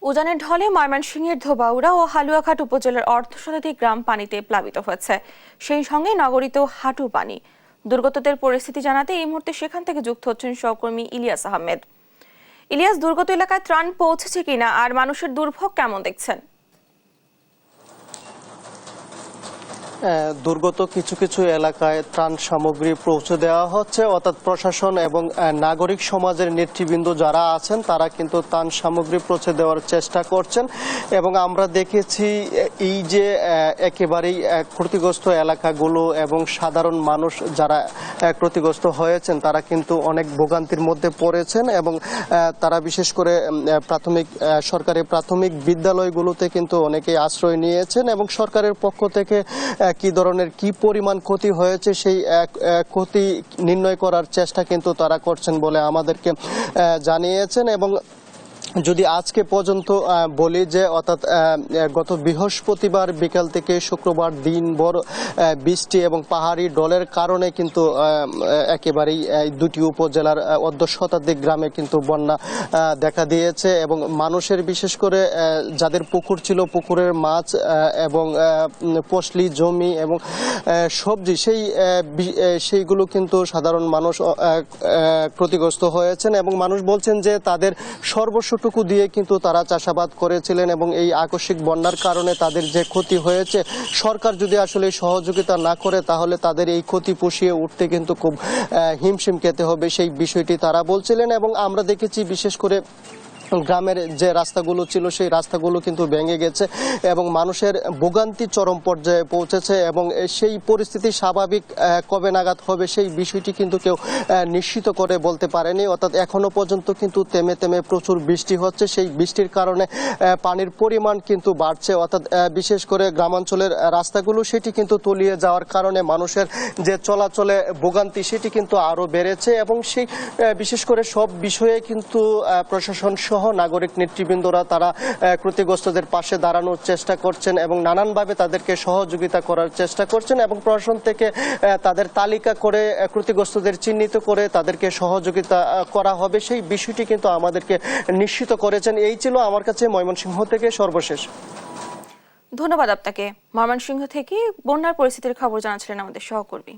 উজানের ঢলে ময়মনসিংহের ধোবাউড়া ও হালুয়াঘাট উপজেলার অর্ধশতাধিক গ্রাম পানিতে প্লাবিত হয়েছে। সেই সঙ্গে নগরীতেও হাঁটু পানি। দুর্গতদের পরিস্থিতি জানাতে এই মুহূর্তে সেখান থেকে যুক্ত হচ্ছেন সহকর্মী ইলিয়াস আহমেদ। ইলিয়াস, দুর্গত এলাকায় ত্রাণ পৌঁছেছে কিনা আর মানুষের দুর্ভোগ কেমন দেখছেন? দুর্গত কিছু কিছু এলাকায় ত্রাণ সামগ্রী পৌঁছে দেওয়া হচ্ছে, অর্থাৎ প্রশাসন এবং নাগরিক সমাজের নেতৃবৃন্দ যারা আছেন তারা কিন্তু ত্রাণ সামগ্রী পৌঁছে দেওয়ার চেষ্টা করছেন। এবং আমরা দেখেছি এই যে একেবারেই ক্ষতিগ্রস্ত এলাকাগুলো এবং সাধারণ মানুষ যারা ক্ষতিগ্রস্ত হয়েছেন তারা কিন্তু অনেক ভোগান্তির মধ্যে পড়েছেন এবং তারা বিশেষ করে সরকারি প্রাথমিক বিদ্যালয়গুলোতে কিন্তু অনেকেই আশ্রয় নিয়েছেন এবং সরকারের পক্ষ থেকে কি ধরনের কি পরিমাণ ক্ষতি হয়েছে সেই ক্ষতি নির্ণয় করার চেষ্টা কিন্তু তারা করছেন বলে আমাদেরকে জানিয়েছেন। এবং যদি আজকে পর্যন্ত বলি যে অর্থাৎ গত বৃহস্পতিবার বিকাল থেকে শুক্রবার দিনভর বৃষ্টি এবং পাহাড়ি ঢলের কারণে কিন্তু একেবারেই দুটি উপজেলার অর্ধশতাধিক গ্রামে কিন্তু বন্যা দেখা দিয়েছে এবং মানুষের বিশেষ করে যাদের পুকুর ছিল পুকুরের মাছ এবং ফসলি জমি এবং সবজি সেইগুলো কিন্তু সাধারণ মানুষ ক্ষতিগ্রস্ত হয়েছেন এবং মানুষ বলছেন যে তাদের সর্বস্ব টুকু দিয়ে কিন্তু তারা চাষাবাদ করেছিলেন এবং এই আকস্মিক বন্যার কারণে তাদের যে ক্ষতি হয়েছে সরকার যদি আসলে সহযোগিতা না করে তাহলে তাদের এই ক্ষতি পুষিয়ে উঠতে কিন্তু খুব হিমশিম খেতে হবে, সেই বিষয়টি তারা বলছিলেন। এবং আমরা দেখেছি বিশেষ করে গ্রামের যে রাস্তাগুলো ছিল সেই রাস্তাগুলো কিন্তু ভেঙে গেছে এবং মানুষের ভোগান্তি চরম পর্যায়ে পৌঁছেছে এবং সেই পরিস্থিতি স্বাভাবিক কবে নাগাদ হবে সেই বিষয়টি কিন্তু কেউ নিশ্চিত করে বলতে পারেনি। অর্থাৎ এখনো পর্যন্ত কিন্তু তেমে তেমে প্রচুর বৃষ্টি হচ্ছে, সেই বৃষ্টির কারণে পানির পরিমাণ কিন্তু বাড়ছে। অর্থাৎ বিশেষ করে গ্রামাঞ্চলের রাস্তাগুলো সেটি কিন্তু তলিয়ে যাওয়ার কারণে মানুষের যে চলাচলে ভোগান্তি সেটি কিন্তু আরও বেড়েছে এবং সেই বিশেষ করে সব বিষয়ে কিন্তু প্রশাসন সহ নাগরিক নেতৃবৃন্দরা তারা ক্ষতিগ্রস্তদের পাশে দাঁড়ানোর চেষ্টা করছেন এবং নানানভাবে তাদেরকে সহযোগিতা করার চেষ্টা করছেন এবং প্রশাসন থেকে তাদের তালিকা করে ক্ষতিগ্রস্তদের চিহ্নিত করে তাদেরকে সহযোগিতা করা হবে সেই বিষয়টি কিন্তু আমাদেরকে নিশ্চিত করেছেন। এই ছিল আমার কাছে ময়মনসিংহ থেকে সর্বশেষ। ধন্যবাদ আপনাকে। ময়মনসিংহ থেকে বন্যার পরিস্থিতির খবর জানাচ্ছিলেন আমাদের সহকর্মী।